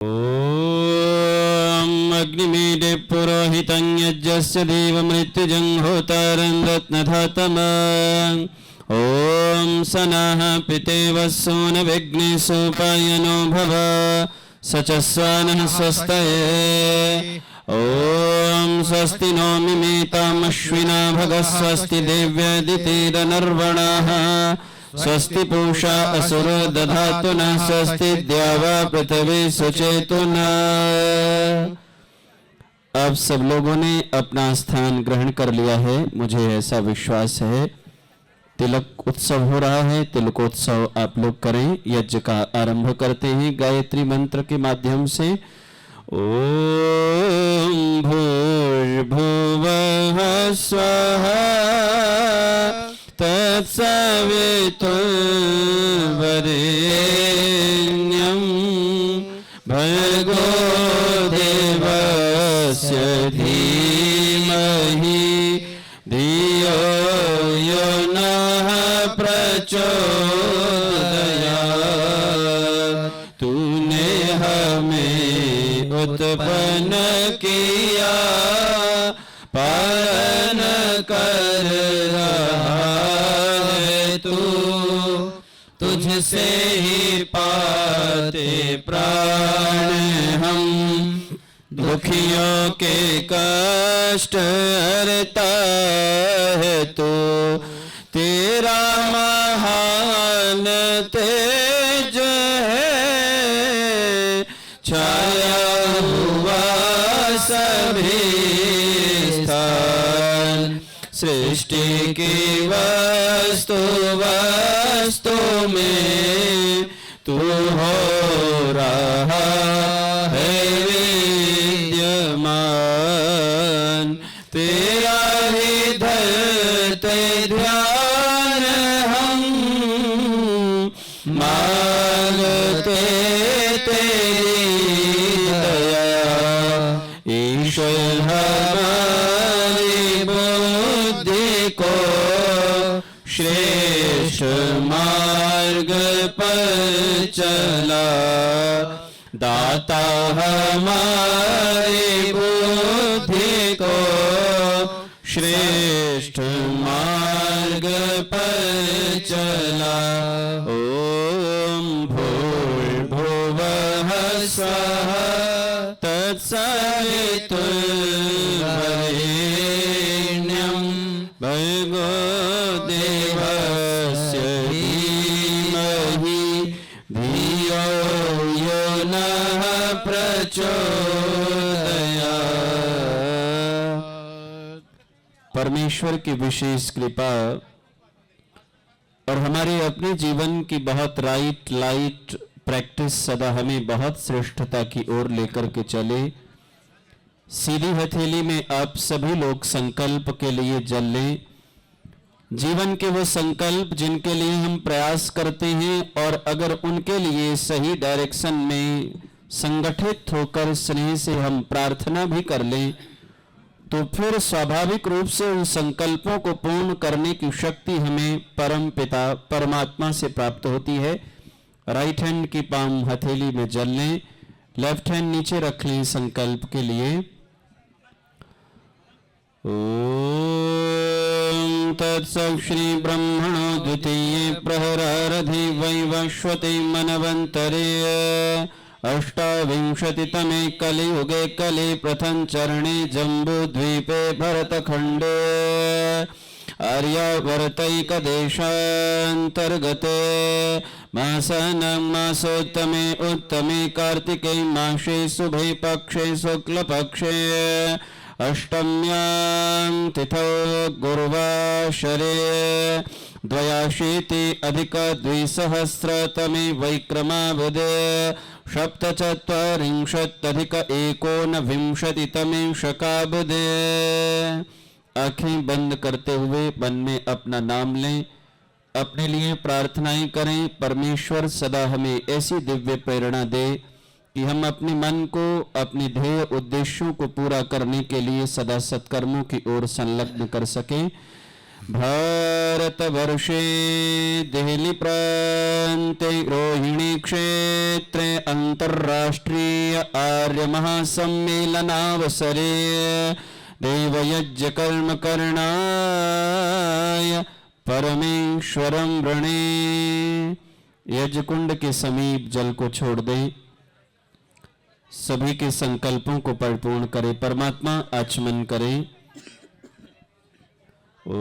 ॐ अग्निमीडे पुरोहितं यज्ञस्य देवमृत्युजं होतारं रत्नधातमं ॐ सनः पितेव सूनविघ्नेशोपायनो भव सचस्वानः स्वस्तये ॐ स्वस्ति नो मिमेतामश्विना भगः स्वस्ति देव्यदितिरनर्वणः स्वस्ति पूषा असुर दधातु न स्वस्ति द्यावा पृथ्वी सुचेतुना। अब सब लोगों ने अपना स्थान ग्रहण कर लिया है, मुझे ऐसा विश्वास है। तिलक उत्सव हो रहा है, तिलकोत्सव आप लोग करें। यज्ञ का आरंभ करते हैं गायत्री मंत्र के माध्यम से। ओम भूर्भुवः स्वः तत्सवितुर्वरेण्यं भर्गो देवस्य धीमहि धियो यो नः प्रचोदयात्। तूने हमें उत्पन्न किया, पालन कर रहा है तू, तुझसे ही पाते प्राण हम। दुखियों के कष्ट हरता है तू, तेरा महान तेज है छाया हुआ सभी स्थान। सृष्टि की वस्तु वस्तु में तू हो रहा है विद्यमान। तेरा ही धरते ध्यान हम मांगते तेरी दया। ईश्वर हमारी बुद्धि को श्रेष्ठ मार्ग पर चला, दाता हमारी बुद्धि को श्रेष्ठ मार्ग पर चला। ओम भूर्भुवः स्वः तत्सवितुर्वरेण्यं भर्गो देवस्य धीमहि धियो यो नः प्रचोदयात्। परमेश्वर की विशेष कृपा और हमारे अपने जीवन की बहुत लाइट प्रैक्टिस सदा हमें बहुत श्रेष्ठता की ओर लेकर के चले। सीधी हथेली में आप सभी लोग संकल्प के लिए जल लें। जीवन के वो संकल्प जिनके लिए हम प्रयास करते हैं, और अगर उनके लिए सही डायरेक्शन में संगठित होकर स्नेह से हम प्रार्थना भी कर लें, तो फिर स्वाभाविक रूप से उन संकल्पों को पूर्ण करने की शक्ति हमें परम पिता परमात्मा से प्राप्त होती है। राइट हैंड की पाम हथेली में जल लें, लेफ्ट हैंड नीचे रख लें संकल्प के लिए। ओम तत्सत् श्री ब्रह्मणो द्वितीये प्रहरारधि वैवस्वते मनवंतरे अष्टाविंशतितमे कलियुगे कलि प्रथम चरणे जम्बूद्वीपे भरतखंडे आर्यावर्तैकदेशान्तर्गते मासानां मासोत्तमे उत्तमे कार्तिके मासे शुभे पक्षे शुक्लपक्षे अष्टम्यां तिथौ गुरुवासरे द्वयाशीति अधिक द्विसहस्रतमे वैक्रमावदे सप्तचत्वारिंशत्यधिक एकोनविंशतितमे शकाब्दे। आंखें बंद करते हुए मन में अपना नाम लें, अपने लिए प्रार्थनाएं करें। परमेश्वर सदा हमें ऐसी दिव्य प्रेरणा दे कि हम अपने मन को अपने ध्येय उद्देश्यों को पूरा करने के लिए सदा सत्कर्मों की ओर संलग्न कर सकें। भारतवर्षे देहली प्रान्ते रोहिणी क्षेत्रे अंतर्राष्ट्रीय आर्य महासम्मेलनावसरे देवयज्ञ कर्म करणाय परमेश्वरम वृणे। यज्ञकुंड के समीप जल को छोड़ दे, सभी के संकल्पों को परिपूर्ण करे, परमात्मा आचमन करे। ओम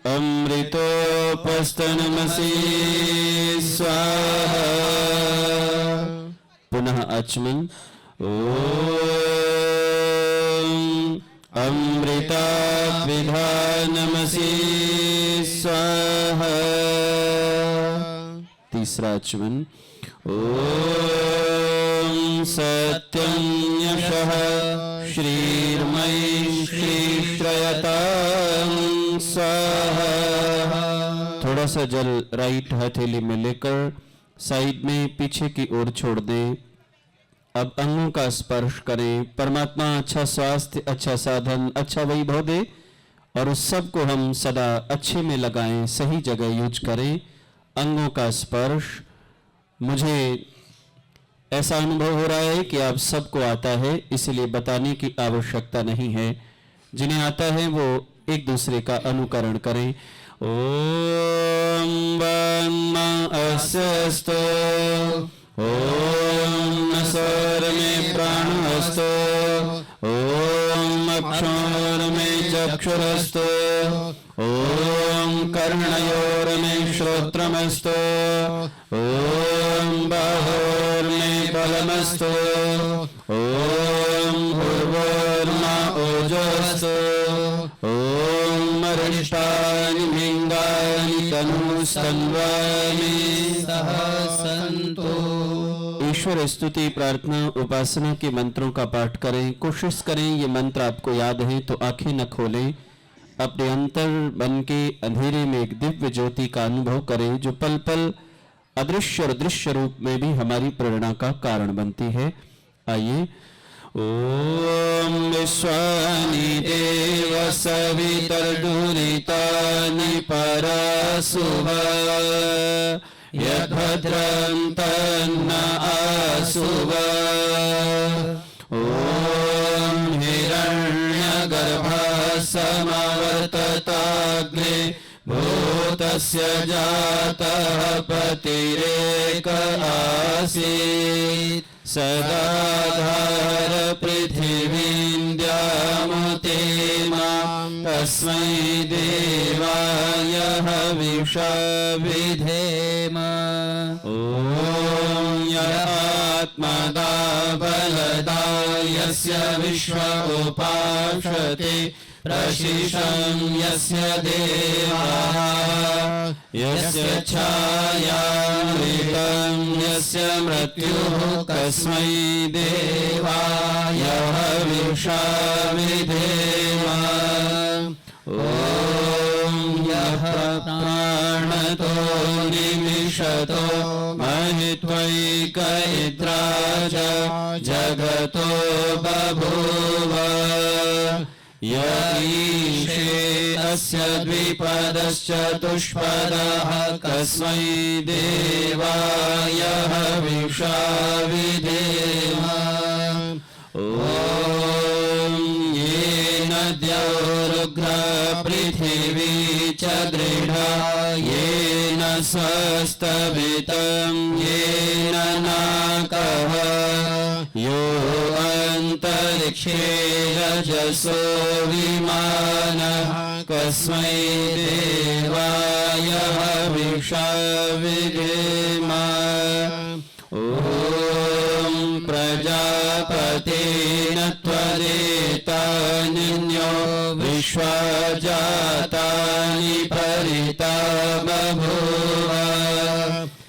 अमृतोपस्तनमसि स्वाहा। पुनः आचमन। ओम अमृताभिधानमसि स्वाहा। तीसरा आचमन। ओम सत्यं यशः श्रीर्मयि श्रीश्रयतां स्वाहा। थोड़ा सा जल राइट हथेली में लेकर साइड में पीछे की ओर छोड़ दे। अब अंगों का स्पर्श करें। परमात्मा अच्छा स्वास्थ्य, अच्छा साधन, अच्छा वैभव दे और उस सब को हम सदा अच्छे में लगाएं, सही जगह यूज करें। अंगों का स्पर्श। मुझे ऐसा अनुभव हो रहा है कि आप सबको आता है, इसलिए बताने की आवश्यकता नहीं है। जिन्हें आता है वो एक दूसरे का अनुकरण करें। ओम ब्रह्मा अस्यस्तु, ओम नसर में प्राणस्तु, ओम अक्षर में चक्षुरस्तु, ओम कर्णयोर में श्रोत्रमस्तु, ओम बाहोर में बलमस्तु, ओम भूर्भुवस्सुः ओजोस्तु, ओम अरिष्टानि लिंगानि तनुस्तन्वानि सह सन्तु। ईश्वर स्तुति, प्रार्थना, उपासना के मंत्रों का पाठ करें। कोशिश करें ये मंत्र आपको याद है तो आंखें न खोलें। अपने अंतर बन के अंधेरे में एक दिव्य ज्योति का अनुभव करें जो पल पल अदृश्य और दृश्य रूप में भी हमारी प्रेरणा का कारण बनती है। आइए। ओम विश्वानि देव सवितर्दुरितानि परासुवा यद्भद्रं तन्न आसुवा। ओम हिरण्यगर्भः समवर्तताग्रे भूतस्य जातः पतिरेक आसीत् सदाधार पृथिवीं द्यामुते मां तस्मै देवाय हविषा विधेम। ओम आत्मदा बलदा यस्य विश्व उपासते प्रशिशं यस्य देवाः यस्य छायामृतं यस्य मृत्युः कस्मै देवाय हविषा विधेम। ॐ यः प्राणतो निमिषतो महित्वैक इन्द्राज जगतो बभूव य ईशे अस्य द्विपदश्चतुष्पदः कस्मै देवाय हविषा विधेम। ॐ येन द्यौरुग्र पृथिवी च दृढा येन स्वस्तवितं येन नाकः यो अंतरिक्षे रजसो विमानः कस्मै देवाय हविषा विधेम। ॐ प्रजापतेन त्वरेतान्यो विश्वजातानि परिता बभूव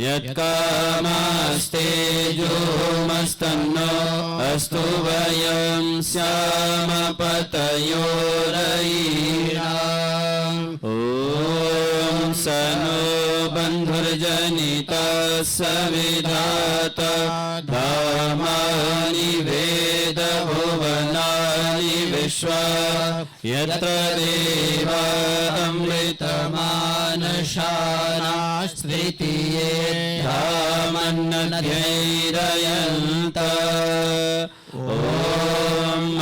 यत्कामास्तेजोमस्तन्नो अस्तु वयं स्याम पतयोरयीणाम्। ॐ स नो बन्धुर्जनिता सविधाता धामानि वेद भुवनानि विश्वा यत्र देवा अमृतमानशानास्त्रितीयेऽध्यामन्नध्यैरयन्त ॐ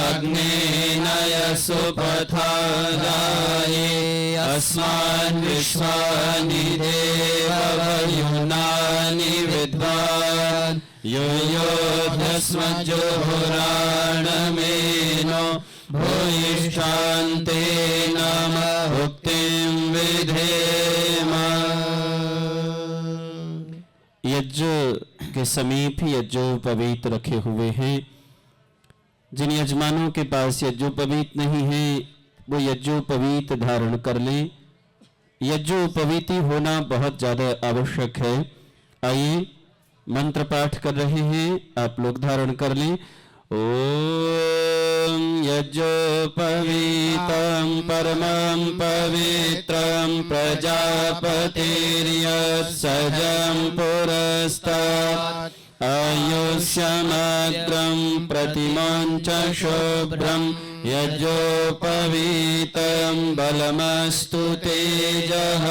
अग्नेनय सुपथादाये अस्मान् विश्वानि देवयुनानि विद्वान् यो योऽधस्मज्जुहुराणमेनो भूयिष्ठान्ते नम भुक्तिं विधेम। यज्ञ के समीप ही यज्ञोपवीत रखे हुए हैं। जिन यजमानों के पास यज्ञोपवीत नहीं है वो यज्ञोपवीत धारण कर लें। यज्ञोपवीति होना बहुत ज्यादा आवश्यक है। आइए मंत्र पाठ कर रहे हैं, आप लोग धारण कर लें। ओम यज्ञोपवीतं परमं पवित्रं प्रजापतिर्यत्सजं पुरस्तात् आयुष्यमग्रं प्रतिमं च शुभ्रं यज्ञोपवीतं बलमस्तु तेजः।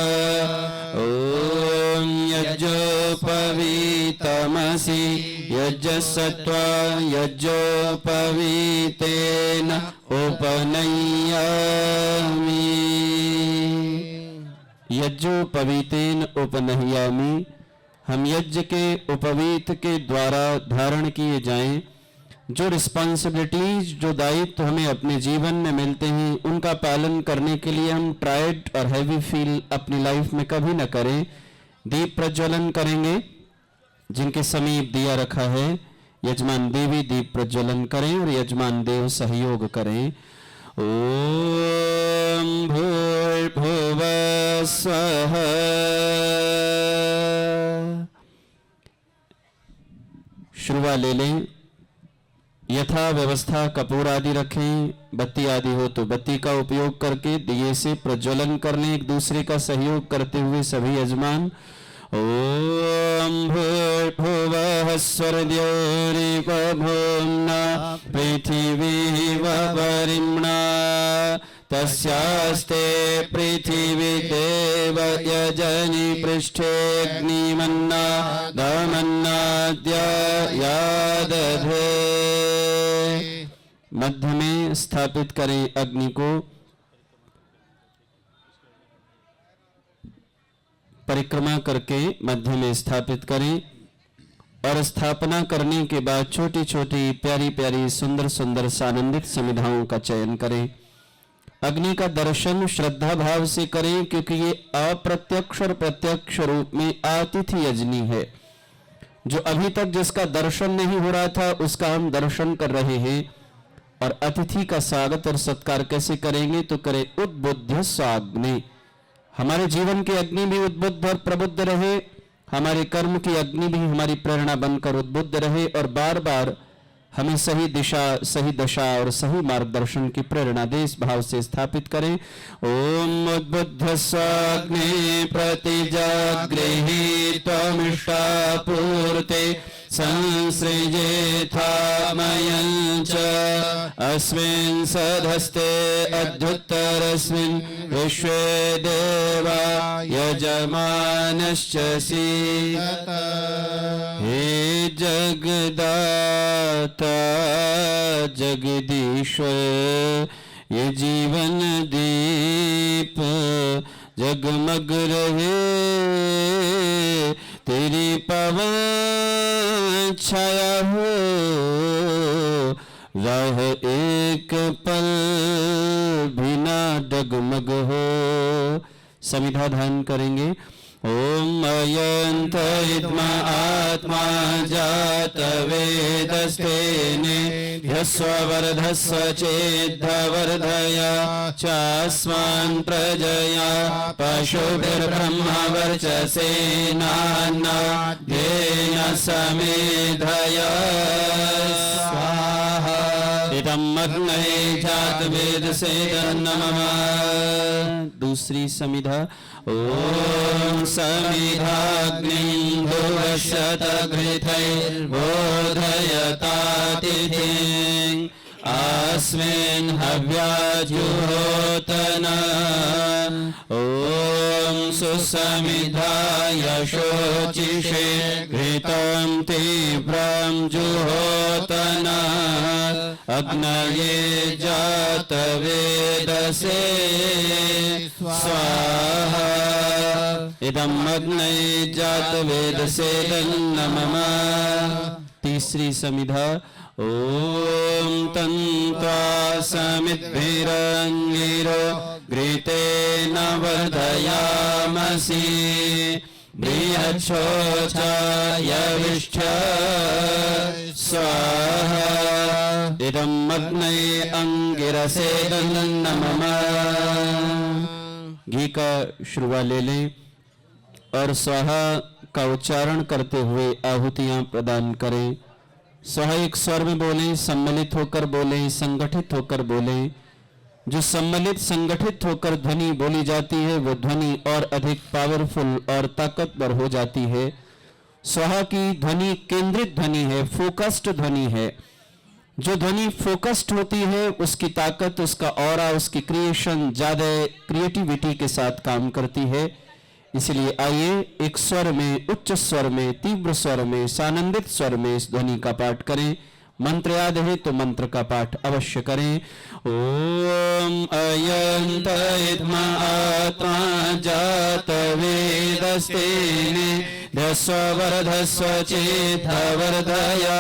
ॐ यज्ञोपवीतमसि यज्ञसत्त्वा यज्ञोपवीतेन उपनय्यामि। यज्ञोपवीतेन उपनय्यामि। हम यज्ञ के उपवीत के द्वारा धारण किए जाएं। जो रिस्पॉन्सिबिलिटीज, जो दायित्व हमें अपने जीवन में मिलते हैं उनका पालन करने के लिए हम टायर्ड और हैवी फील अपनी लाइफ में कभी न करें। दीप प्रज्वलन करेंगे। जिनके समीप दिया रखा है यजमान देवी दीप प्रज्वलन करें और यजमान देव सहयोग करें। ओम भूर्भुवः स्वः। शुरुआत ले लें। यथा व्यवस्था कपूर आदि रखें। बत्ती आदि हो तो बत्ती का उपयोग करके दिए से प्रज्वलन कर लें। एक दूसरे का सहयोग करते हुए सभी यजमान। ओम भूर्भुवः स्वर्द्योरिव भूम्ना पृथिवीव वरिम्णा तस्यास्ते पृथिवी देव यजनि पृष्ठेऽग्निमन्ना दमन्नाद्यादधे। मध्य में स्थापित करें अग्नि को। परिक्रमा करके मध्य में स्थापित करें और स्थापना करने के बाद छोटी छोटी प्यारी प्यारी सुंदर सुंदर सानंदित समिधाओं का चयन करें। अग्नि का दर्शन श्रद्धा भाव से करें क्योंकि ये अप्रत्यक्ष और प्रत्यक्ष रूप में आतिथ्य यजनी है। जो अभी तक जिसका दर्शन नहीं हो रहा था उसका हम दर्शन कर रहे हैं। और अतिथि का स्वागत और सत्कार कैसे करेंगे तो करें उद्बुद्ध स्वाग्नि। हमारे जीवन की अग्नि भी उद्बुद्ध और प्रबुद्ध रहे। हमारे कर्म की अग्नि भी हमारी प्रेरणा बनकर उद्बुद्ध रहे और बार बार हमें सही दिशा, सही दशा और सही मार्गदर्शन की प्रेरणा दे। इस भाव से स्थापित करें। ओम उद्बुद्ध स्वाग्नि प्रतिजागृहि त्वमिष्टापूर्ते संसृजेथामयं च अस्मिन् सधस्ते अध्युत्तरस्मिन् विश्वे देवा यजमानश्चसि। हे जगदाता जगदीश्वर ये जीवन दीप जगमग रहे तेरी पवन छाया हो राह एक पल भी ना डगमग हो। समिधा ध्यान करेंगे। ओम अयंत इत्मा आत्मा जात वेदस्तेने ह्यस्ववर्धस्व चेद्धवर्धया चास्मान् प्रजया पशुभिर्ब्रह्मवर्चसेनान्नाद्येन समेधया स्वाहा। इदम् अग्नये जातवेदसे नमः। दूसरी समिधा। ओम समिधाग्निं भुवशतघृतैर्बोधयतातिथिं अस्मिन् हव्याजुहोतना ॐ सुसमिधाय शोचिषे घृतं तीव्रं जुहोतना अग्नये जातवेदसे स्वाहा इदम् अग्नये जातवेदसे नमः। तीसरी समिधा ॐ तन्त्वा समिद्भिरङ्गिरो घृतेन वर्धयामसि बृहच्छोचाय विष्ठ स्वाहा इदम् अग्नये अंगिरसे नमः। घी का शुरुआ ले लें और स्वाहा का उच्चारण करते हुए आहुतियां प्रदान करें। स्वाहा एक स्वर में बोलें, सम्मिलित होकर बोलें, संगठित होकर बोलें। जो सम्मिलित संगठित होकर ध्वनि बोली जाती है वो ध्वनि और अधिक पावरफुल और ताकतवर हो जाती है। स्वाहा की ध्वनि केंद्रित ध्वनि है, फोकस्ड ध्वनि है। जो ध्वनि फोकस्ड होती है उसकी ताकत, उसका ऑरा, उसकी क्रिएशन ज्यादा क्रिएटिविटी के साथ काम करती है। इसलिए आइए एक स्वर में, उच्च स्वर में, तीव्र स्वर में, सानंदित स्वर में इस ध्वनि का पाठ करें। मंत्र याद है तो मंत्र का पाठ अवश्य करें। ओम अयंत इत्मा आत्मा जात वेदस्तेने धस्ववर्धस्व चेतवर्धया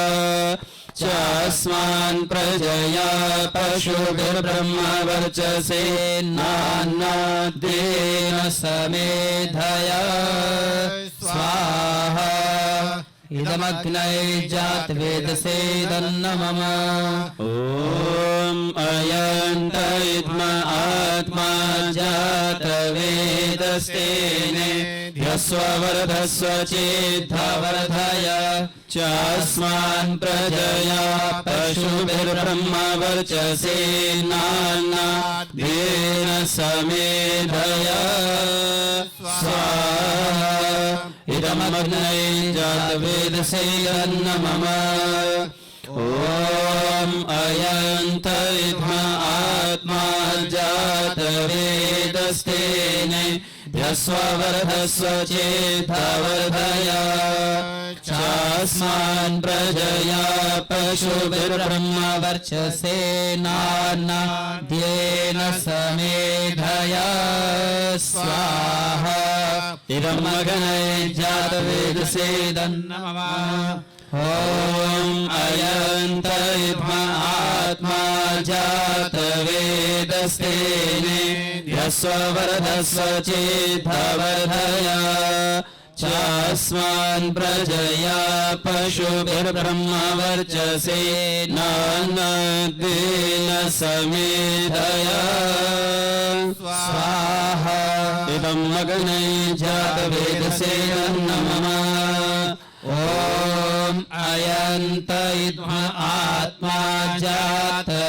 चास्मान् प्रजया पशुभिर्ब्रह्मवर्चसे नान्नाद्येन समेधया स्वाहा इदमग्नये जातवेदसे नमः। ॐ अयन्त इत्मा आत्मा जातवेदस्तेने ह्यस्ववर्धस्व चेद्धवर्धय चास्मान् प्रजया पशुभिर्ब्रह्मवर्चसे नान्नाद्येन समेधया स्वाहा इदमग्नये जातवेदसे नमः। ॐ अयन्त इत्मा आत्मा जातवेदस्तेने ह्यस्ववर्धस्व चेद्धवर्धया चास्मान् प्रजया पशुभिर्ब्रह्मवर्चसे नान्नाद्येन समेधया स्वाहा इदमग्नये जातवेदसे नमः। ॐ अयन्त इत्मा आत्मा जातवेदस्तेने ह्यस्ववर्धस्व चेद्धवर्धया चास्मान् प्रजया पशुभिर्ब्रह्मवर्चसे नान्नाद्येन समेधया स्वाहा इदमग्नये जातवेदसे नमः। ॐ अयन्त इत्मा आत्मा जातवेदस्तेने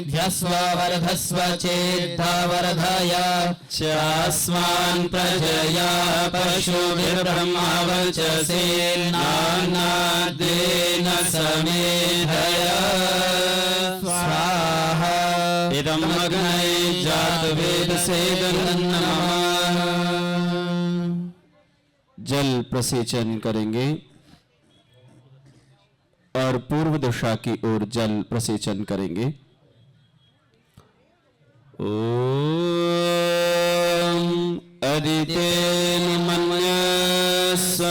ह्यस्ववर्धस्व चेद्धवर्धया चास्मान् प्रजया पशुभिर्ब्रह्मवर्चसे नान्नाद्येन समेधया स्वाहा इदमग्नये जातवेदसे नमः। जल प्रसेचन करेंगे और पूर्व दिशा की ओर जल प्रसेचन करेंगे। ओम अदितेन मन्यस्व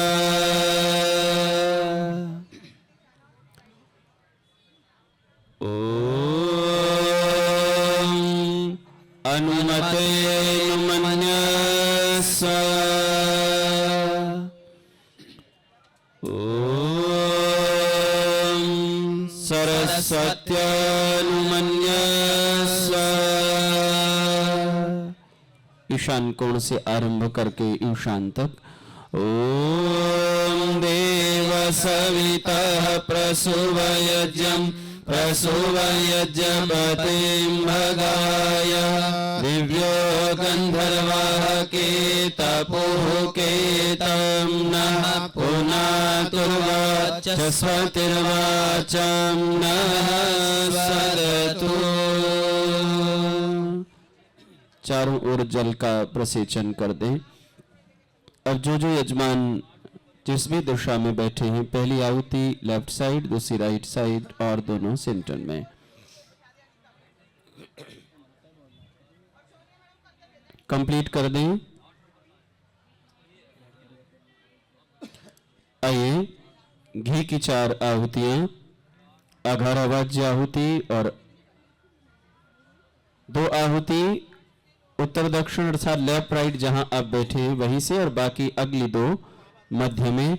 ओम अनुमतेन मन्यस्व ओम सरस्वत्यनुमन्यस्व ईशान कोण से आरंभ करके ईशान तक। ओम देव सवितः प्रसूवयज्ञं प्रसूवयज्ञपतिं भगाय दिव्यो गन्धर्वः केतपुः केतं नः पुनातुर्वाचस्पतिर्वाचं नः सरतु। चारों ओर जल का प्रसेचन कर दें। अब जो यजमान जिस भी दिशा में बैठे हैं, पहली आहुति लेफ्ट साइड, दूसरी राइट साइड और दोनों सेंटर में। कंप्लीट कर दें। आइए, घी की 4 आहुतियां, अघोरावाज्य आहुति और 2 आहुति उत्तर दक्षिण अर्थात लेफ्ट राइट जहां आप बैठे हैं वहीं से, और बाकी अगली 2 मध्य में।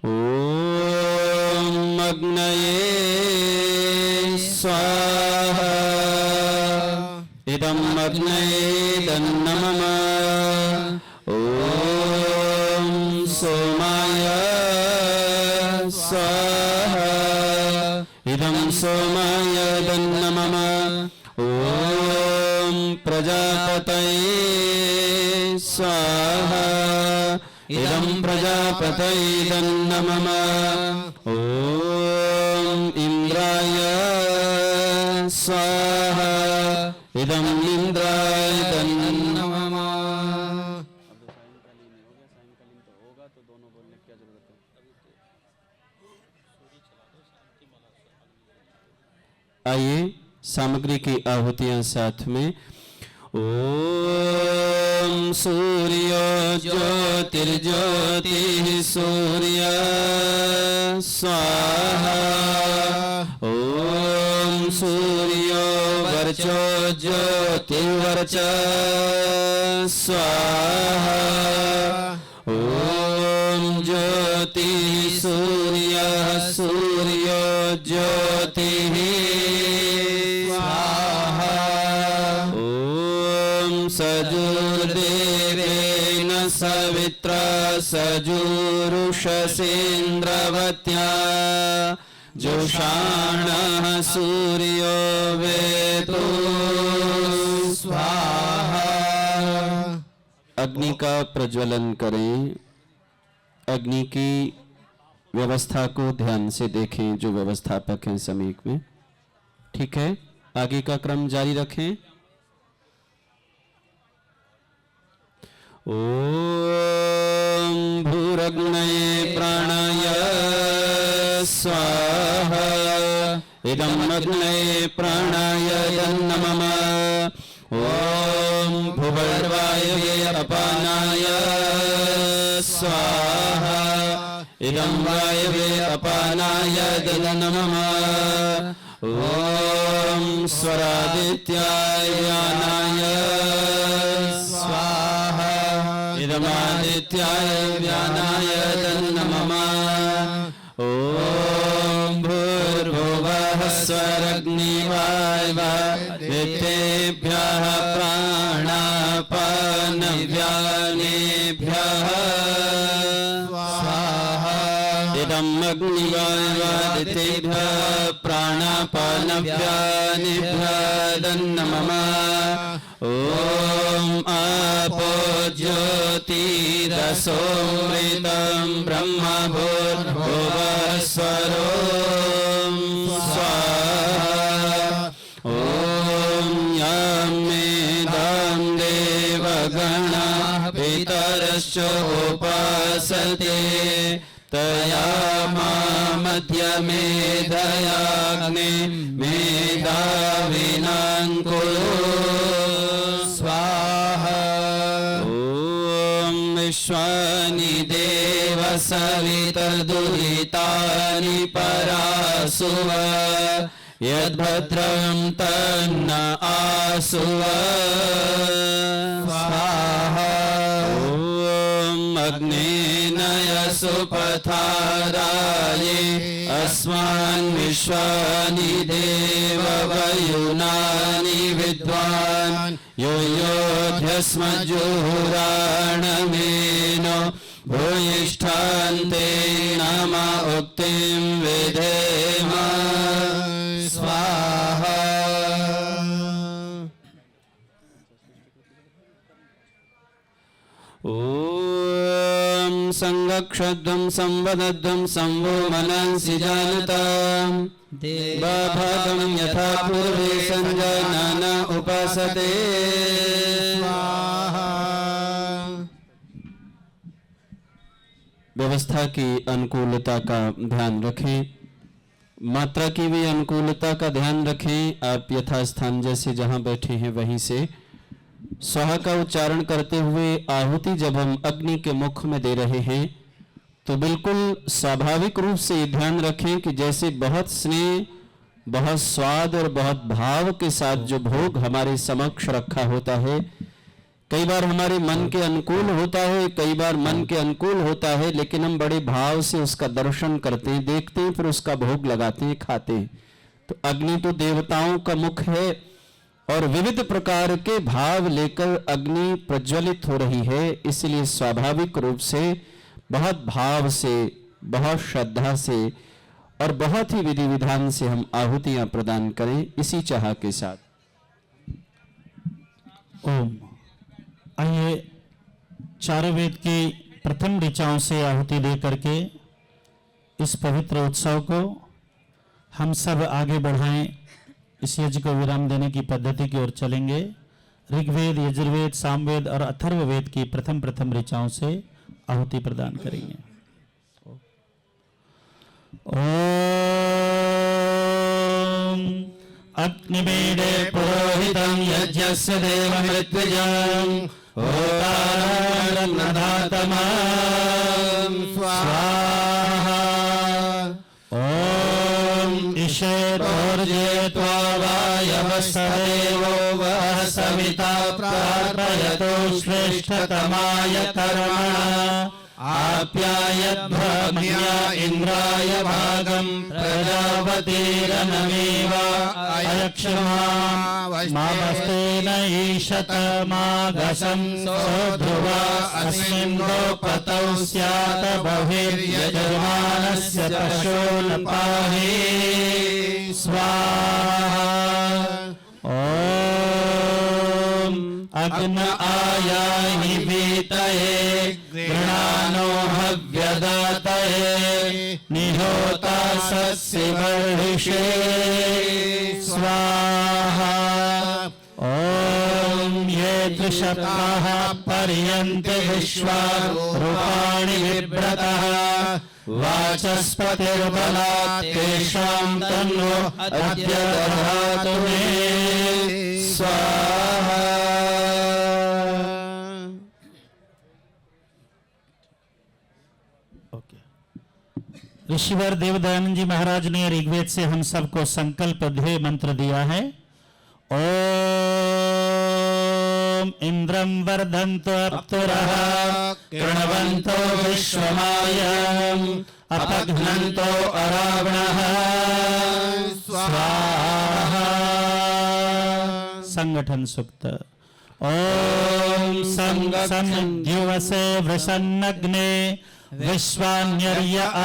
ओम अग्नये स्वाहा इदं अग्नये तन्नमः। ओम सोमाय स्वाहा इदं सोमाय तन्नमः। ओम प्रजापतये स्वाहा इदं प्रजापतये तन्नमः। ओम इंद्राय स्वाहा इदं इंद्राय तन्नमः। आइए, सामग्री की आहुतियां साथ में। ओम सूर्यो ज्योतिर्ज्योतिः सूर्य स्वाहा। ओम सूर्यो वर्चो ज्योतिर्वर्च स्वाहा। ओम ज्योतिः सूर्यः सूर्यो ज्योतिः स्वाहा। सजुर्देवेन सवित्रा सजुरुषसेन्द्रवत्या जोषाणः सूर्यो वेतो स्वाहा। अग्नि का प्रज्वलन करें। अग्नि की व्यवस्था को ध्यान से देखें, जो व्यवस्थापक हैं समीप में। ठीक है, आगे का क्रम जारी रखें। ओम भूरग्नये प्राणाय स्वाहा इदं अग्नये प्राणाय तन्नमः। ओम भूर्वायवे अपानाय स्वाहा इदं वायवे अपानाय तन्नमः। ओम स्वरादित्याय व्यानाय स्वाहा इदमादित्याय व्यानाय तन्नमः। ओम भूर्भुवः स्वरग्निवायवेभ्यः प्राणापानव्यानेभ्यः स्वाहा इदं अग्निवायवादितेभ्यः प्राणापानव्यानेभ्यः तन्नमः। ओम आपो ज्योतिरसोमृतं ब्रह्म भूर्भुवः स्वरों स्वाहा। ओम यामेदां देवगणाः पितरश्च उपासते तया मध्यमेधयाग्ने मेधाविनां कुरु स्वाहा। ओम विश्वानि देव सवितर्दुहितानि परासुव यद्भद्रं तन्न आसुव स्वाहा। ओम अग्नेनय सुपथाराये अस्मान् विश्वानि देव वयुनानि विद्वान् यो योध्यस्मज्जुहुराणमेनो भूयिष्ठान्ते नम उक्तिं विधेम स्वाहा। ॐ संगक्षध्वं संवदध्वं संवो मनंसि जानताम् देवाभागं यथा पूर्वे संजानाना उपासते स्वाहा। व्यवस्था की अनुकूलता का ध्यान रखें, मात्रा की भी अनुकूलता का ध्यान रखें। आप यथास्थान जैसे जहां बैठे हैं वहीं से स्वाहा का उच्चारण करते हुए आहुति जब हम अग्नि के मुख में दे रहे हैं तो बिल्कुल स्वाभाविक रूप से ध्यान रखें कि जैसे बहुत स्नेह, बहुत स्वाद और बहुत भाव के साथ जो भोग हमारे समक्ष रखा होता है, कई बार हमारे मन के अनुकूल होता है, कई बार मन के अनुकूल होता है, लेकिन हम बड़े भाव से उसका दर्शन करते हैं, देखते हैं, फिर उसका भोग लगाते हैं, खाते हैं। तो अग्नि तो देवताओं का मुख है और विविध प्रकार के भाव लेकर अग्नि प्रज्वलित हो रही है, इसलिए स्वाभाविक रूप से बहुत भाव से, बहुत श्रद्धा से और बहुत ही विधि विधान से हम आहुतियां प्रदान करें इसी चाह के साथ। ओम। आइए चारों वेद की प्रथम ऋचाओं से आहुति दे करके इस पवित्र उत्सव को हम सब आगे बढ़ाएं। इस यज्ञ को विराम देने की पद्धति की ओर चलेंगे। ऋग्वेद, यजुर्वेद, सामवेद और अथर्ववेद की प्रथम ऋचाओं से आहुति प्रदान करेंगे। ओम अग्निमीडे पुरोहितं यज्ञस्य देवमृत्युजं होतारन्नधातमं स्वाहा। ओम ईशेर्जे त्वा वायवस्सदेवो वः सविता प्रार्थयतो श्रेष्ठतमाय कर्मणः आप्यायध्वमन्या इन्द्राय भागं प्रजापतिरनमेव अयक्षमा मावस्तेन ईशतमागसं सोऽध्रुवा अस्मिन्नो पतौ स्यात् बहिर्यजमानस्य पशून् पाहि स्वाहा। ॐ अग्न आयाहि वीतये गृणानो हव्यदातये निहोता सस्यवर्षे स्वाहा। ॐ ये द्विषपाः पर्यन्ते विश्वा रूपाणि बिभ्रतः वाचस्पतिर्बलात् तेषां तन्नो अद्य दधातु मे स्वाहा। ऋषिवर देवदयानंद जी महाराज ने ऋग्वेद से हम सबको संकल्प ध्येय मंत्र दिया है। ओम इंद्रं वर्धन्तो अप्तुरः कृण्वन्तो विश्वमायं अपघ्नन्तो अरावणः स्वाहा। संगठन सूक्त। ओम संद्युवसे वृषन्नग्ने विश्वान्यर्य आ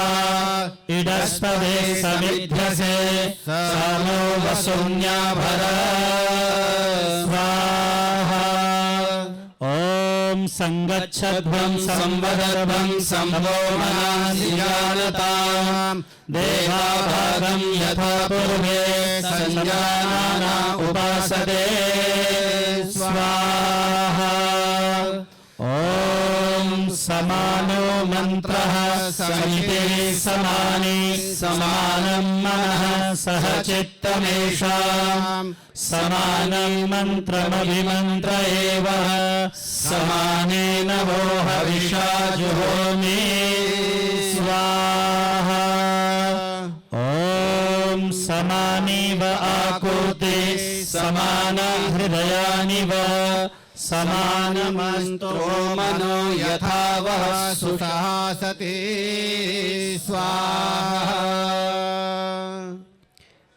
इडस्पदे समिध्यसे सानो वसुन्याभर स्वाहा। ओम संगच्छध्वं संवदर्भं संभो मनांसि जानताम् देवाभागं यथा पूर्वे संजानाना उपासते स्वाहा। ओम समानो मंत्रः समितिः समानि समानं मनः सह चित्तमेषां समानं मंत्रमभिमन्त्र एव समानेन वो हविषा जुहोमि स्वाहा। ओम समानिव आकुते समान हृदयानि व समानमस्तु मनो यथा वः सुसहासते स्वाहा।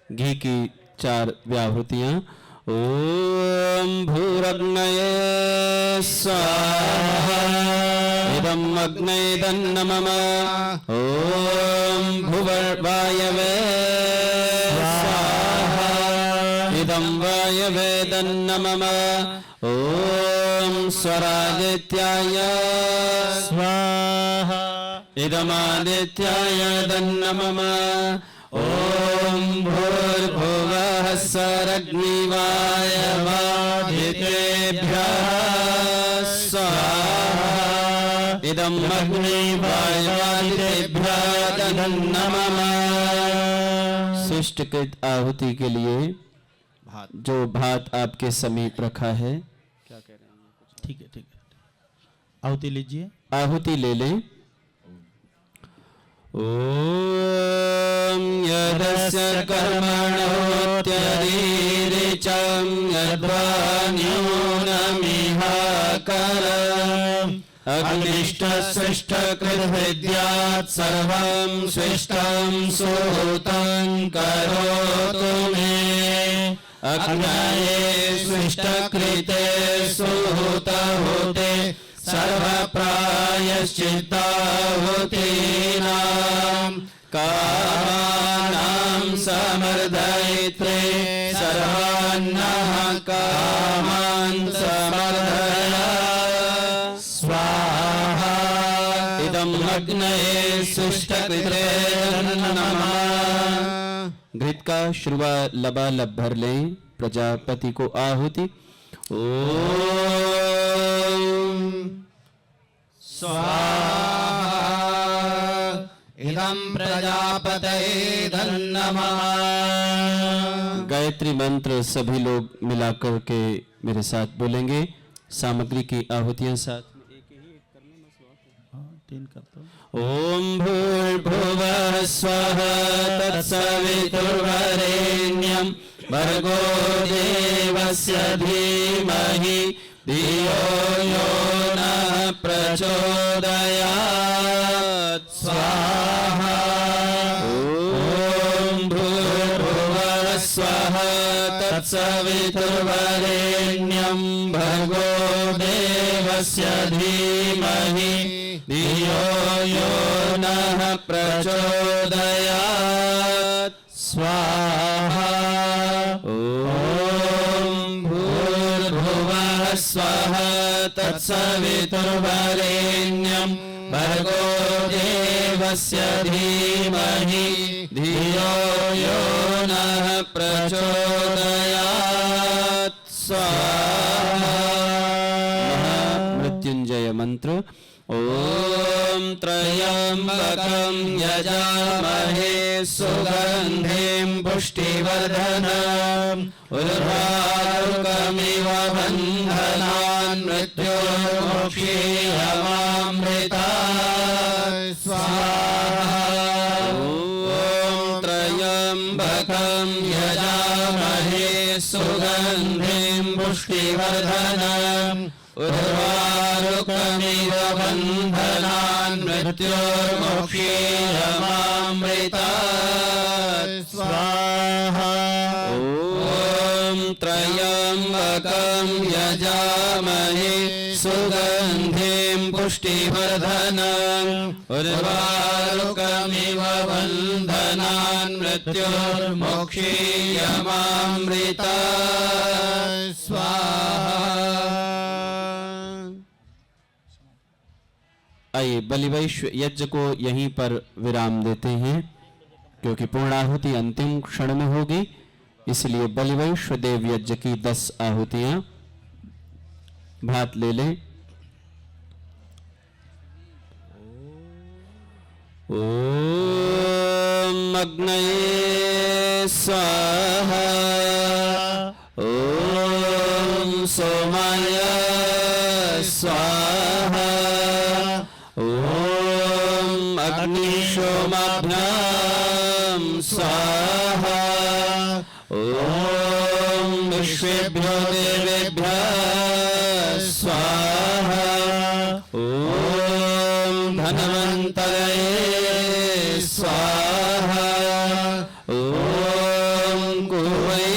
घी की 4 व्याहृतियां। ओम भूरग्नये स्वाहा इदं अग्नये दन्नमम। ओम भुवर्वायवे स्वाहा इदं वायवे दन्नमम। ओम स्वरादित्याय स्वाहा इदमादित्याय दन्नमम ॐ भूर्भुवः स्वरग्निवायवादितेभ्यः स्वाहा इदं अग्निवायवादितेभ्यः दन्नमम। शिष्टकृत आहुति के लिए जो भात आपके समीप रखा है, क्या कह रहे हैं? ठीक है ठीक है, आहुति लीजिए। आहुति ले लें। ॐ यदस्य कर्मणोऽत्यधीरिचं यद्वान्यूनमिहाकरम् अग्निष्टस्विष्टकृद्विद्यात् सर्वं स्विष्टं सुहृतं करोतु मे अग्नये स्विष्टकृते सुहृतहुते सर्वप्रायश्चित्ताहुतीनां कामानां समर्दयित्रे सर्वान्नः कामान् समर्दय स्वाहा इदम् अग्नये सुष्टकृते नमः। घृत का श्रुवा लबालब भर लें, प्रजापति को आहुति। ओम स्वाहा इदं प्रजापतये नमः। गायत्री मंत्र सभी लोग मिलाकर के मेरे साथ बोलेंगे। सामग्री की आहुतियां साथ में एक करने में तीन करता हूँ। ओम भूर्भुवः स्वः तत्सवितुर्वरेण्यं भर्गो देवस्य धीमहि धियो यो नः प्रचोदयात् स्वाहा। ओम भूर्भुवः स्वः तत्सवितुर्वरेण्यं भर्गो देवस्य धीमहि धियो यो नः प्रचोदयात् स्वाहा। ॐ भूर्भुवः स्वः तत्सवितुर्वरेण्यं भर्गो देवस्य धीमहि धियो यो नः प्रचोदयात् स्वाहा। मृत्युंजय मंत्र। ॐ त्र्यम्बकं यजामहे सुगन्धिं पुष्टिवर्धनम् उर्वारुकमिव बन्धनान् मृत्योर्मुक्षीयमामृतात् स्वाहा। ॐ त्र्यम्बकं यजामहे सुगन्धिं पुष्टिवर्धनम् उर्वारुकमिव बन्धनान् मृत्योर्मुक्षीयमामृतात् स्वाहा। ॐ त्र्यम्बकं यजामहे सुगन्धिं पुष्टिवर्धनम् उर्वारुकमिव बन्धनान् मृत्योर्मुक्षीयमामृतात् स्वाहा। आइए बलिवैश्व यज्ञ को यहीं पर विराम देते हैं, क्योंकि पूर्णाहुति अंतिम क्षण में होगी, इसलिए बलिवैश्व देव यज्ञ की 10 आहुतियां। भात ले लें। ओम अग्नये स्वाहा। ओम सोमाय स्वाहा। ओम अग्निशोमाभ्यां स्वाहा। ओम विश्वेभ्यो देवेभ्यः स्वाहा। ओम धन्वन्तरये स्वाहा। ओम गुहवे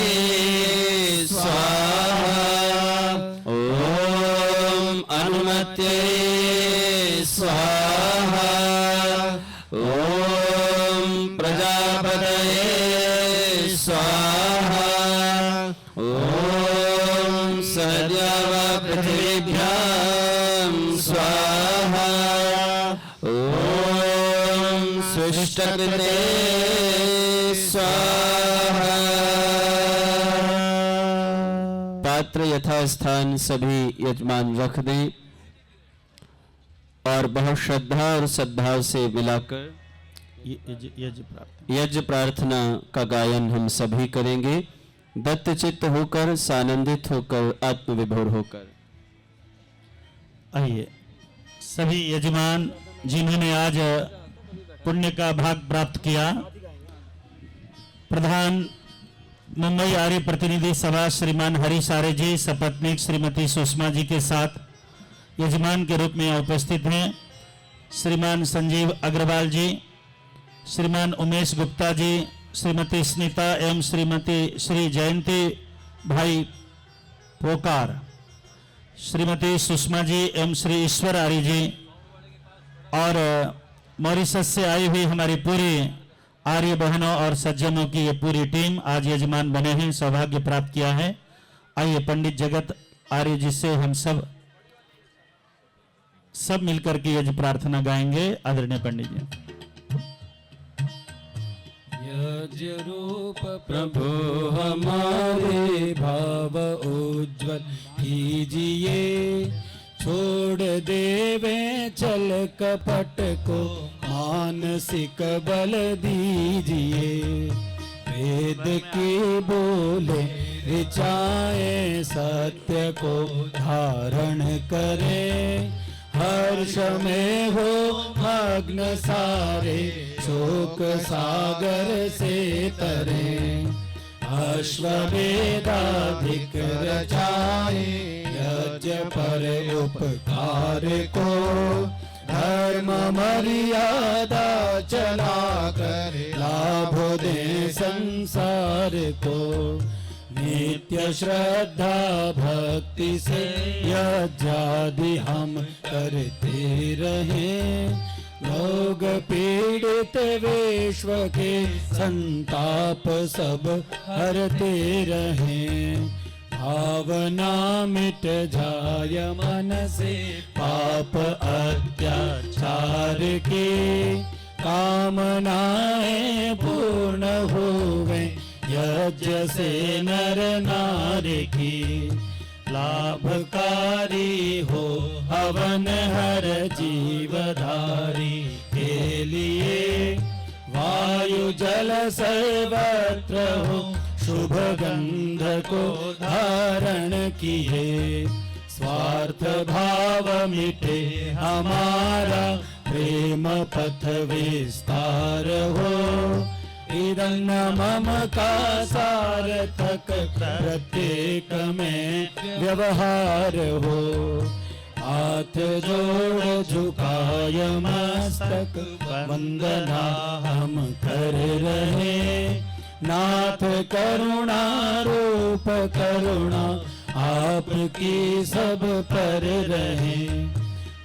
स्वाहा। ओम अनुमते स्वाहा। ओम प्रजापतये स्वाहा। ओम सद्यव पृथिवीभ्यः अष्टकृते स्वाहा। पात्र यथास्थान सभी यजमान रख दें और बहुत श्रद्धा और सद्भाव से मिलाकर यज्ञ प्रार्थना का गायन हम सभी करेंगे, दत्त चित्त होकर, सानंदित होकर, आत्मविभोर होकर। आइए सभी यजमान जिन्होंने आज पुण्य का भाग प्राप्त किया, प्रधान मुंबई आर्य प्रतिनिधि सभा श्रीमान हरीश आर्य जी सपत्नीक श्रीमती सुषमा जी के साथ यजमान के रूप में उपस्थित हैं। श्रीमान संजीव अग्रवाल जी, श्रीमान उमेश गुप्ता जी, श्रीमती स्मिता एवं श्रीमती श्री जयंती भाई पोकार, श्रीमती सुषमा जी एवं श्री ईश्वर आर्य जी और मॉरिशस से आई हुई हमारी पूरी आर्य बहनों और सज्जनों की ये पूरी टीम आज यजमान बने हैं, सौभाग्य प्राप्त किया है। आइए पंडित जगत आर्य जी से हम सब मिलकर के यज्ञ प्रार्थना गाएंगे। आदरणीय पंडित जी। यज्ञ रूप प्रभु हमारे भाव उज्ज्वल कीजिए, छोड़ देवे चल कपट को मानसिक बल दीजिए। वेद की बोले ऋचाएं सत्य को धारण करें, हर्ष में हो मग्न सारे शोक सागर से तरें। अश्वमेधाधिक रचाए यज्ञ पर उपकार को, धर्म मर्यादा चला कर लाभ दे संसार को। नित्य श्रद्धा भक्ति से यज्ञादि हम करते रहें, रोग पीड़ित विश्व के संताप सब हरते रहें। भावना मिट जाय मन से पाप अत्याचार के, कामनाएं पूर्ण होवे यज्ञ से नर नारी की। लाभकारी हो हवन हर जीवधारी के लिए, वायु जल सर्वत्र हो शुभ गंध को धारण किए। स्वार्थ भाव मिटे हमारा प्रेम पथ विस्तार हो, इदन्न मम का सार्थक प्रत्येक में व्यवहार हो। हाथ जोड़ झुकाय मस्तक वंदना हम कर रहे, नाथ करुणा रूप करुणा आपकी सब पर रहे।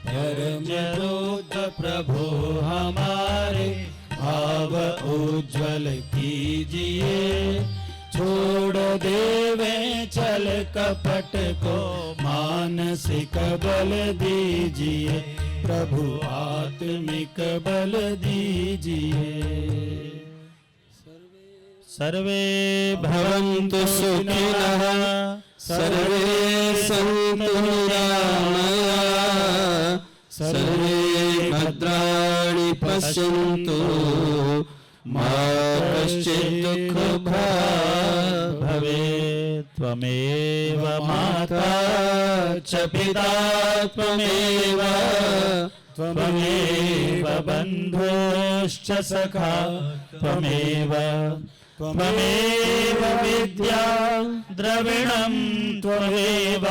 धर्म रुद्र प्रभु हमारे भाव उज्ज्वल कीजिए, छोड़ देवे चल कपट को मानसिक बल दीजिए। प्रभु आत्मिक बल दीजिए। सर्वे भवन्तु सुखिनः, सर्वे सन्तु निरामयाः, सर्वे भद्राणि पश्यन्तु, मा कश्चित् दुःखभाग् भवेत्। त्वमेव माता च पिता त्वमेव, त्वमेव बन्धुश्च सखा त्वमेव, त्वमेव विद्या द्रविणं त्वमेव,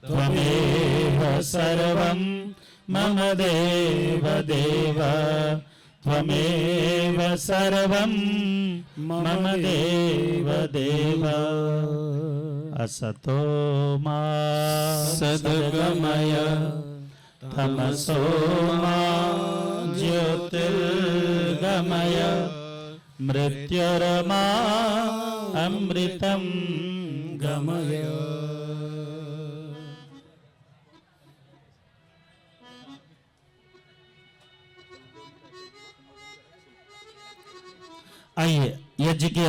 त्वमेव सर्वं मम देव देव, त्वमेव सर्वं मम देव देव। असतो मा सद्गमय, तमसो मा ज्योतिर्गमय, मृत्युर्मा अमृतं गमय। आइए यज्ञ के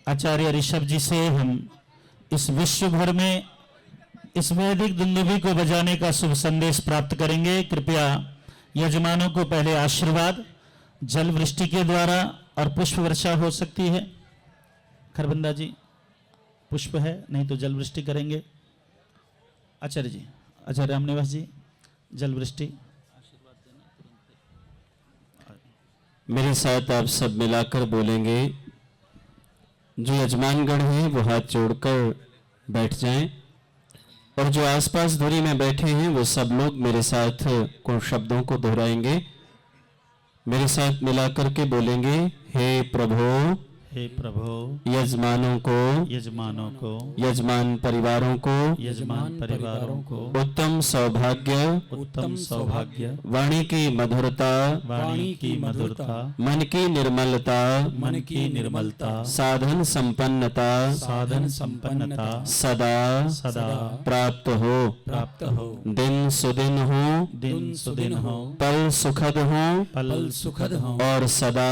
आचार्य ऋषभ जी से हम इस विश्व भर में इस वैदिक दुंदुभी को बजाने का शुभ संदेश प्राप्त करेंगे। कृपया यजमानों को पहले आशीर्वाद जल वृष्टि के द्वारा और पुष्प वर्षा हो सकती है। खरबंदा जी पुष्प है, नहीं तो जल वृष्टि करेंगे। आचार्य जी, आचार्य रामनिवास जी, जल वृष्टि। मेरे साथ आप सब मिलाकर बोलेंगे। जो यजमानगण हैं वो हाथ जोड़कर बैठ जाएं और जो आसपास दूरी में बैठे हैं वो सब लोग मेरे साथ कुछ शब्दों को दोहराएंगे। मेरे साथ मिलाकर के बोलेंगे, हे प्रभु, हे प्रभु, यजमानों को, यजमान परिवारों को उत्तम सौभाग्य, वाणी की मधुरता, मन की निर्मलता, साधन संपन्नता सदा प्राप्त हो। दिन सुदिन हो, पल सुखद हो और सदा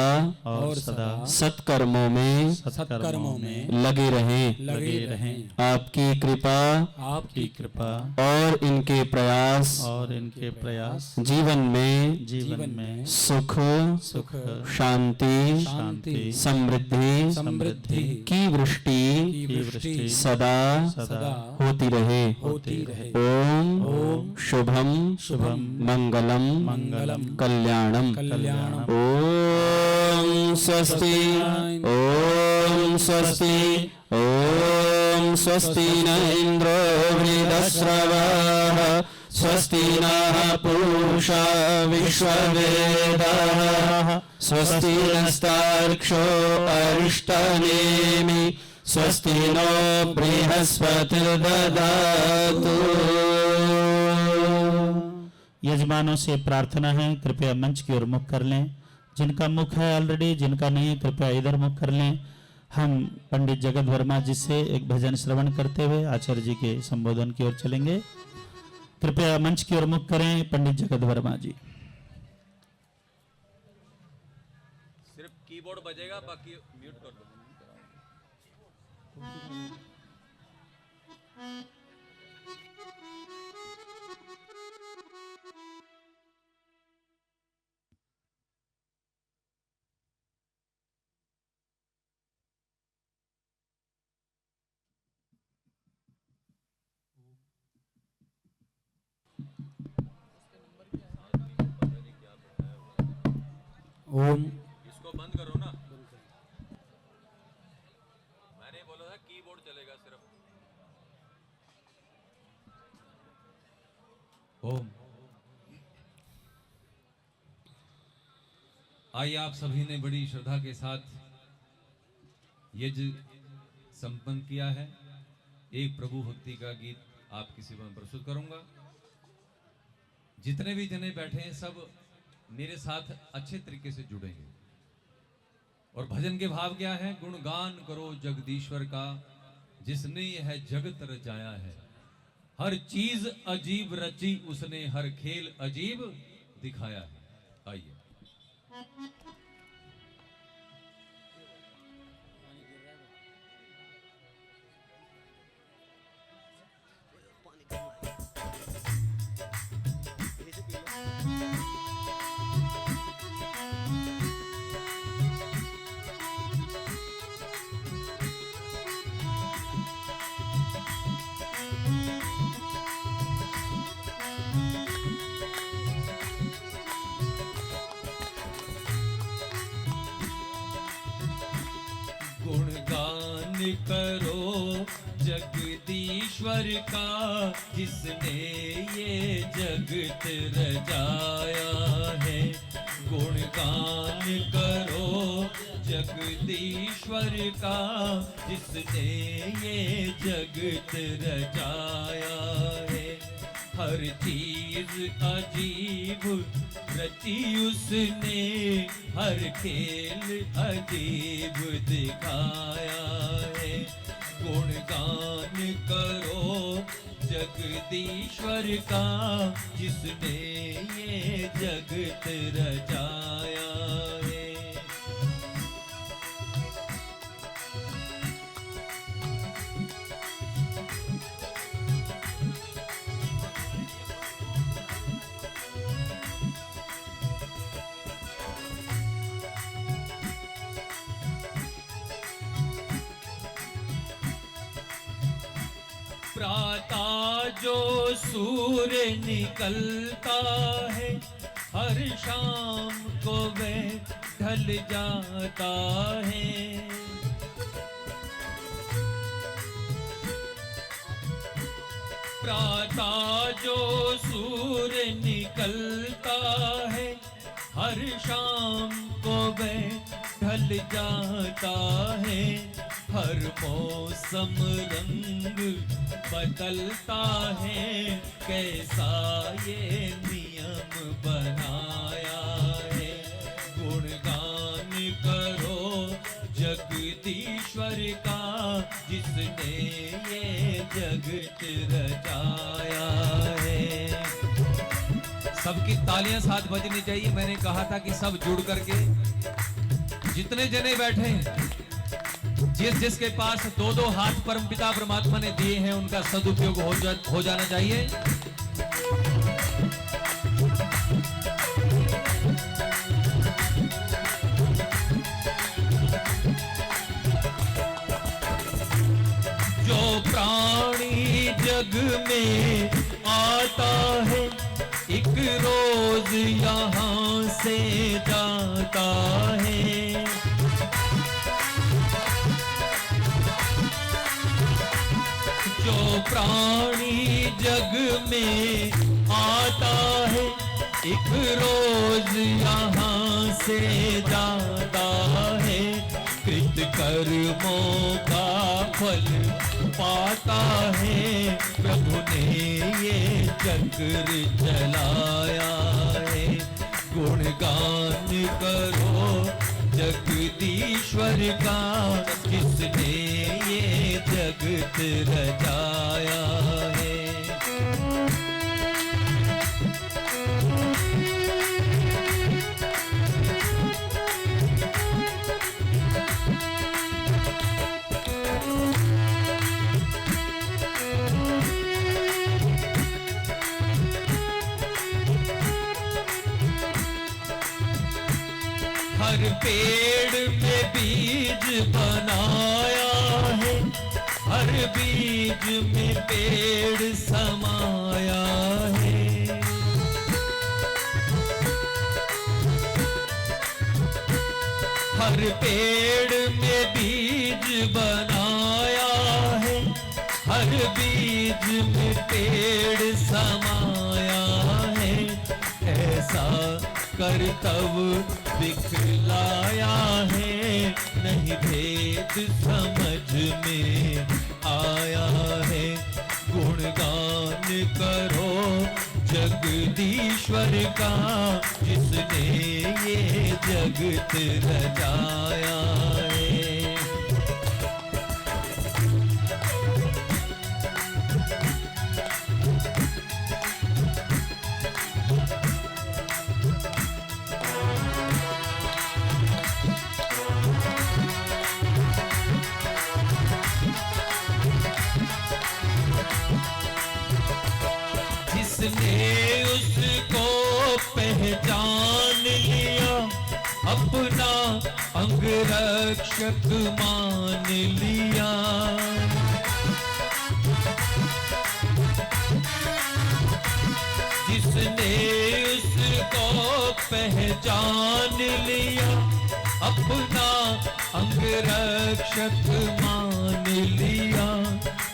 सत्कर्मों में लगे रहें। आपकी कृपा और इनके प्रयास जीवन में सुख शांति समृद्धि की वृष्टि सदा होती रहे। ओम शुभम मंगलम कल्याणम। ओम स्वस्ति। ओम स्वस्ति न इंद्रो वृद्धश्रवाः स्वस्ति नः पूषा विश्ववेदाः स्वस्ति नस्तार्क्ष्यो अरिष्टनेमि स्वस्ति नो बृहस्पतिर्दधातु। यजमानों से प्रार्थना है, कृपया मंच की ओर मुख कर लें। जिनका मुख है ऑलरेडी, जिनका नहीं है कृपया इधर मुख कर लें। हम पंडित जगत वर्मा जी से एक भजन श्रवण करते हुए आचार्य जी के संबोधन की ओर चलेंगे। कृपया मंच की ओर मुख करें पंडित जगत वर्मा जी। सिर्फ कीबोर्ड बजेगा, बाकी म्यूट कर दो। ओम। इसको बंद करो ना। मैंने बोला था कीबोर्ड चलेगा सिर्फ। ओम। आइए, आप सभी ने बड़ी श्रद्धा के साथ यज्ञ संपन्न किया है। एक प्रभु भक्ति का गीत आपकी सेवा में प्रस्तुत करूंगा। जितने भी जने बैठे हैं सब मेरे साथ अच्छे तरीके से जुड़ेंगे। और भजन के भाव क्या है? गुणगान करो जगदीश्वर का, जिसने यह जगत रचाया है। हर चीज अजीब रची उसने, हर खेल अजीब दिखाया है। आइए। गुणगान करो जगदीश्वर का, जिसने ये जगत रचाया है। गुणगान करो जगदीश्वर का, जिसने ये जगत रचाया है। हर चीज अजीब रची उसने, हर खेल अजीब दिखाया है। गुणगान करो जगदीश्वर का, जिसने ये जगत रचाया है। प्रातः जो सूर्य निकलता है, हर शाम को वह ढल जाता है। प्रातः जो सूर्य निकलता है, हर शाम को वह ढल जाता है। हर मौसम रंग बदलता है, कैसा ये नियम बनाया है। गुणगान करो जगदीश्वर का, जिसने ये जगत रचाया है। सबकी तालियां साथ बजनी चाहिए। मैंने कहा था कि सब जुड़ करके, जितने जने बैठे हैं, जिसके पास दो दो हाथ परमपिता परमात्मा ने दिए हैं, उनका सदुपयोग हो जाना चाहिए। जो प्राणी जग में आता है, एक रोज यहाँ से जाता है। जो प्राणी जग में आता है, एक रोज यहाँ से जाता है। कृत कर्मों का फल पाता है, प्रभु ने ये चक्र चलाया है। गुणगान करो जगदीश्वर का, जिसने ये जगत रचाया है। हर पेड़ में बीज बनाया है, हर बीज में पेड़ समाया है। हर पेड़ में बीज बनाया है, हर बीज में पेड़ समाया है। ऐसा कर्तव्य दिखलाया है, नहीं भेद समझ में आया है। गुणगान करो जगदीश्वर का, जिसने ये जगत रचाया है। जिसने उसको पहचान लिया, अपना अंगरक्षक मान लिया। जिसने उसको पहचान लिया, अपना अंगरक्षक मान लिया।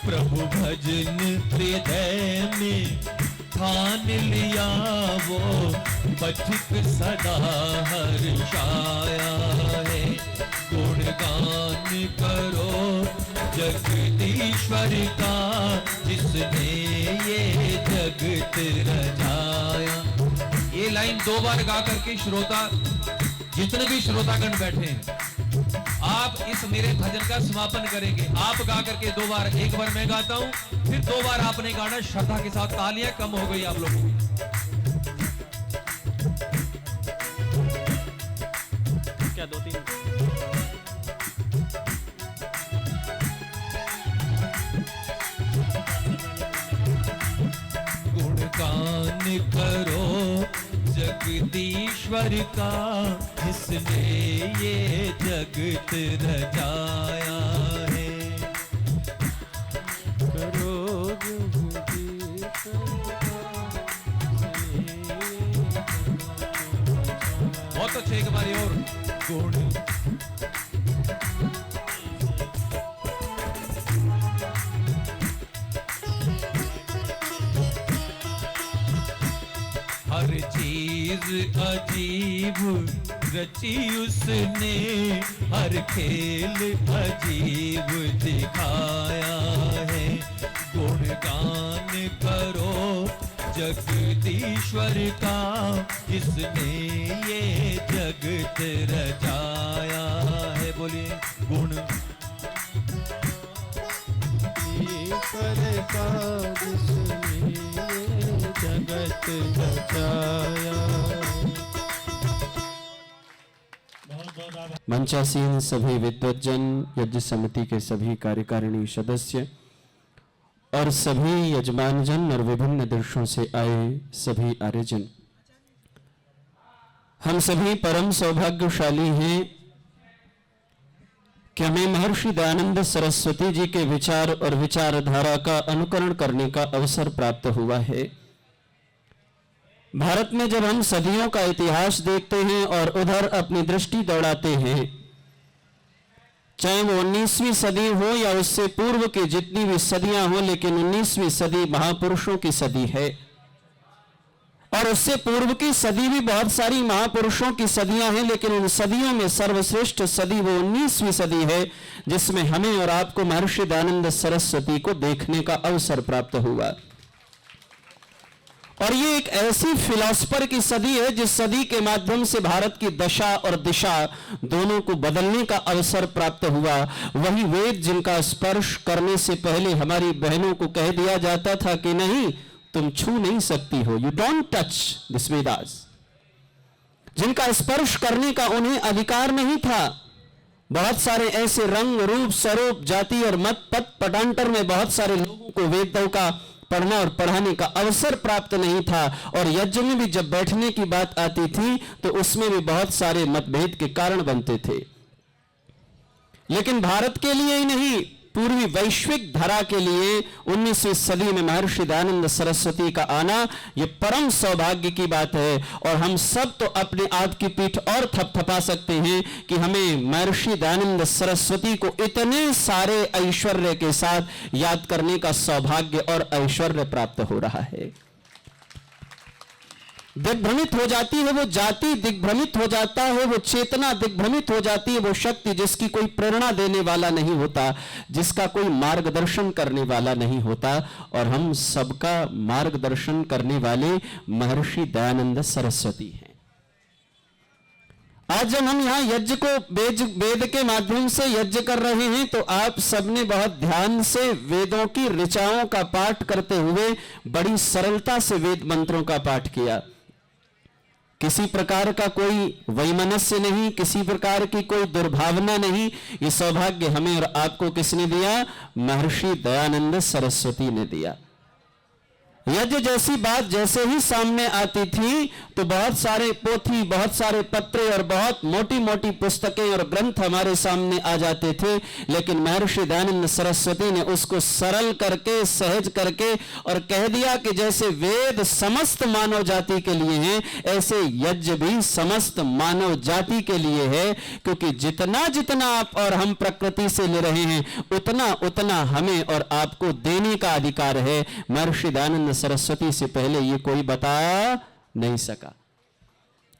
प्रभु भजन हृदय में ठान लिया, वो बचक सदा हर्षाया है। गुणगान करो जगदीश्वर का, जिसने ये जगत रचाया। ये लाइन 2 बार गा करके श्रोता, जितने भी श्रोतागण बैठे हैं, आप इस मेरे भजन का समापन करेंगे। आप गा करके 2 बार, एक बार मैं गाता हूं, फिर 2 बार आपने गाना श्रद्धा के साथ। तालियां कम हो गई आप लोगों की। क्या 2-3 गुणगान करो जगदीश्वर का, जिसने ये जगत रचाया है। करो बहुत अच्छे, एक बारी और। गुण हर चीज अजीब रची उसने, हर खेल अजीब दिखाया है। गुणगान करो जगदीश्वर का, जिसने ये जगत रचाया है। बोलिए गुण ईश्वर का, जिसने जगत रचाया। मंचासीन सभी विद्वज्जन, यज्ञ समिति के सभी कार्यकारिणी सदस्य और सभी यजमानजन और विभिन्न देशों से आए सभी आर्यजन, हम सभी परम सौभाग्यशाली हैं कि हमें महर्षि दयानंद सरस्वती जी के विचार और विचारधारा का अनुकरण करने का अवसर प्राप्त हुआ है। भारत में जब हम सदियों का इतिहास देखते हैं और उधर अपनी दृष्टि दौड़ाते हैं, चाहे वो 19वीं सदी हो या उससे पूर्व की जितनी भी सदियां हो, लेकिन 19वीं सदी महापुरुषों की सदी है और उससे पूर्व की सदी भी बहुत सारी महापुरुषों की सदियां हैं, लेकिन उन सदियों में सर्वश्रेष्ठ सदी वो 19वीं सदी है, जिसमें हमें और आपको महर्षि दयानंद सरस्वती को देखने का अवसर प्राप्त हुआ। और ये एक ऐसी फिलॉसफर की सदी है जिस सदी के माध्यम से भारत की दशा और दिशा दोनों को बदलने का अवसर प्राप्त हुआ। वही वेद जिनका स्पर्श करने से पहले हमारी बहनों को कह दिया जाता था कि नहीं, तुम छू नहीं सकती हो, you don't touch this Vedas, जिनका स्पर्श करने का उन्हें अधिकार नहीं था। बहुत सारे ऐसे रंग रूप स्वरूप जाति और मत पत पटांतर में बहुत सारे लोगों को वेदों का पढ़ना और पढ़ाने का अवसर प्राप्त नहीं था, और यज्ञ में भी जब बैठने की बात आती थी तो उसमें भी बहुत सारे मतभेद के कारण बनते थे। लेकिन भारत के लिए ही नहीं, पूर्वी वैश्विक धरा के लिए 19वीं सदी में महर्षि दयानंद सरस्वती का आना यह परम सौभाग्य की बात है। और हम सब तो अपने आप की पीठ और थपथपा सकते हैं कि हमें महर्षि दयानंद सरस्वती को इतने सारे ऐश्वर्य के साथ याद करने का सौभाग्य और ऐश्वर्य प्राप्त हो रहा है। दिग्भ्रमित हो जाती है वो जाति, दिग्भ्रमित हो जाता है वो चेतना, दिग्भ्रमित हो जाती है वो शक्ति जिसकी कोई प्रेरणा देने वाला नहीं होता, जिसका कोई मार्गदर्शन करने वाला नहीं होता। और हम सबका मार्गदर्शन करने वाले महर्षि दयानंद सरस्वती हैं। आज जब हम यहां यज्ञ को वेद के माध्यम से यज्ञ कर रहे हैं तो आप सबने बहुत ध्यान से वेदों की ऋचाओं का पाठ करते हुए बड़ी सरलता से वेद मंत्रों का पाठ किया। किसी प्रकार का कोई वैमनस्य नहीं, किसी प्रकार की कोई दुर्भावना नहीं। ये सौभाग्य हमें और आपको किसने दिया? महर्षि दयानंद सरस्वती ने दिया। यज्ञ जैसी बात जैसे ही सामने आती थी तो बहुत सारे पोथी, बहुत सारे पत्र और बहुत मोटी मोटी पुस्तकें और ग्रंथ हमारे सामने आ जाते थे, लेकिन महर्षि दयानंद सरस्वती ने उसको सरल करके, सहज करके और कह दिया कि जैसे वेद समस्त मानव जाति के लिए हैं, ऐसे यज्ञ भी समस्त मानव जाति के लिए है। क्योंकि जितना जितना आप और हम प्रकृति से ले रहे हैं, उतना उतना हमें और आपको देने का अधिकार है। महर्षि दयानंद सरस्वती से पहले ये कोई बता नहीं सका।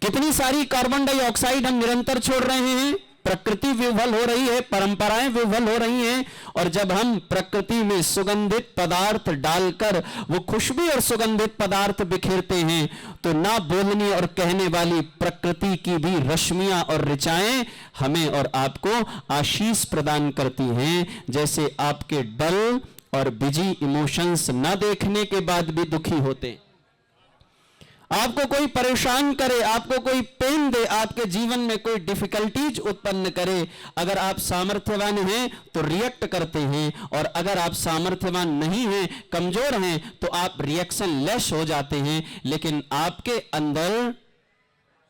कितनी सारी कार्बन डाइऑक्साइड हम निरंतर छोड़ रहे हैं, प्रकृति विह्वल हो रही है, परंपराएं विह्वल हो रही हैं, और जब हम प्रकृति में सुगंधित पदार्थ डालकर वो खुशबू और सुगंधित पदार्थ बिखेरते हैं तो ना बोलने और कहने वाली प्रकृति की भी रश्मियां और ऋचाएं हमें और आपको आशीष प्रदान करती हैं। जैसे आपके डल और बिजी इमोशंस न देखने के बाद भी दुखी होते, आपको कोई परेशान करे, आपको कोई पेन दे, आपके जीवन में कोई डिफिकल्टीज उत्पन्न करे, अगर आप सामर्थ्यवान हैं तो रिएक्ट करते हैं, और अगर आप सामर्थ्यवान नहीं हैं, कमजोर हैं, तो आप रिएक्शन लेस हो जाते हैं। लेकिन आपके अंदर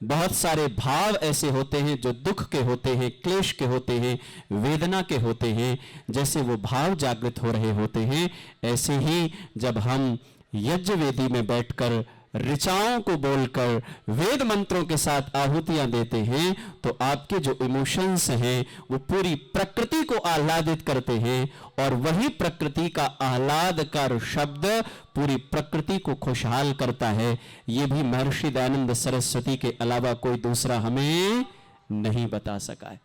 बहुत सारे भाव ऐसे होते हैं जो दुख के होते हैं, क्लेश के होते हैं, वेदना के होते हैं। जैसे वो भाव जागृत हो रहे होते हैं, ऐसे ही जब हम यज्ञ वेदी में बैठकर ऋचाओं को बोलकर वेद मंत्रों के साथ आहुतियां देते हैं तो आपके जो इमोशंस हैं वो पूरी प्रकृति को आह्लादित करते हैं और वही प्रकृति का आह्लादकर शब्द पूरी प्रकृति को खुशहाल करता है। ये भी महर्षि दयानंद सरस्वती के अलावा कोई दूसरा हमें नहीं बता सका है।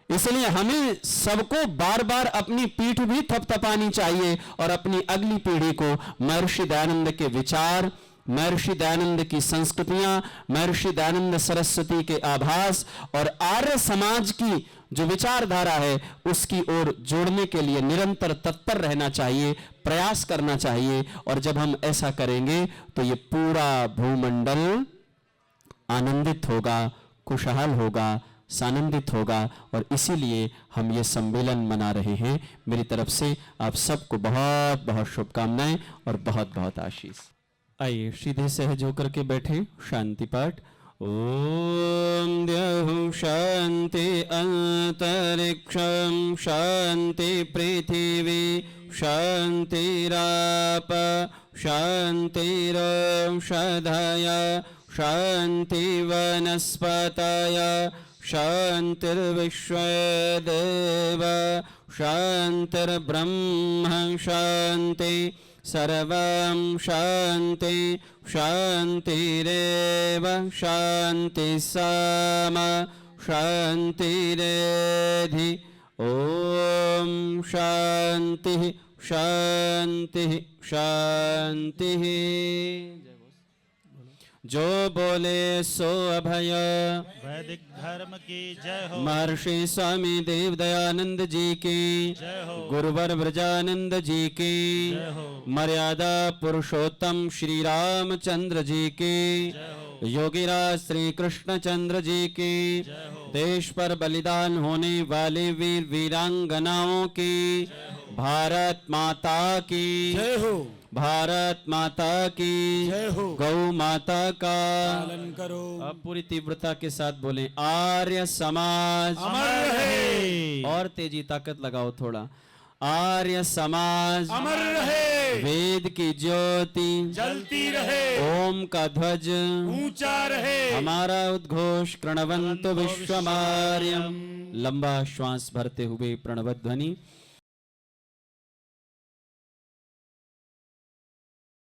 इसलिए हमें सबको बार बार अपनी पीठ भी थपथपानी चाहिए और अपनी अगली पीढ़ी को महर्षि दयानंद के विचार, महर्षि दयानंद की संस्कृतियां, महर्षि दयानंद सरस्वती के आभास और आर्य समाज की जो विचारधारा है उसकी ओर जोड़ने के लिए निरंतर तत्पर रहना चाहिए, प्रयास करना चाहिए। और जब हम ऐसा करेंगे तो ये पूरा भूमंडल आनंदित होगा, खुशहाल होगा, सानंदित होगा। और इसीलिए हम ये सम्मेलन मना रहे हैं। मेरी तरफ से आप सबको बहुत बहुत शुभकामनाएं और बहुत बहुत आशीष। आइए सीधे सहज होकर के बैठे। शांति पाठ। ओम द्यौः शांति अंतरिक्षं शांति पृथिवी शांतिराप शांतिरौषधय शांति वनस्पतय शांतिर्विश्वदेव शांतिर्ब्रह्म शांति सर्वं शांति शांतिरेव शांति साम शांतिरेधि। ओम शांति शांति शांति। जो बोले सो अभय। वैदिक धर्म की जय हो। महर्षि स्वामी देव दयानंद जी की जय हो। गुरुवर ब्रजानंद जी की जय हो। मर्यादा पुरुषोत्तम श्री रामचंद्र जी की जय हो। योगीराज श्री कृष्णचंद्र जी की जय हो। देश पर बलिदान होने वाले वीर वीरांगनाओं की भारत माता की जय हो। भारत माता की जय हो। गौ माता का पालन करो। अब पूरी तीव्रता के साथ बोलें आर्य समाज अमर रहे। और तेजी ताकत लगाओ थोड़ा। आर्य समाज अमर रहे। वेद की ज्योति जलती रहे। ओम का ध्वज ऊंचा रहे। हमारा उद्घोष प्रणवंतो विश्वमार्यम। लंबा श्वास भरते हुए प्रणव ध्वनि।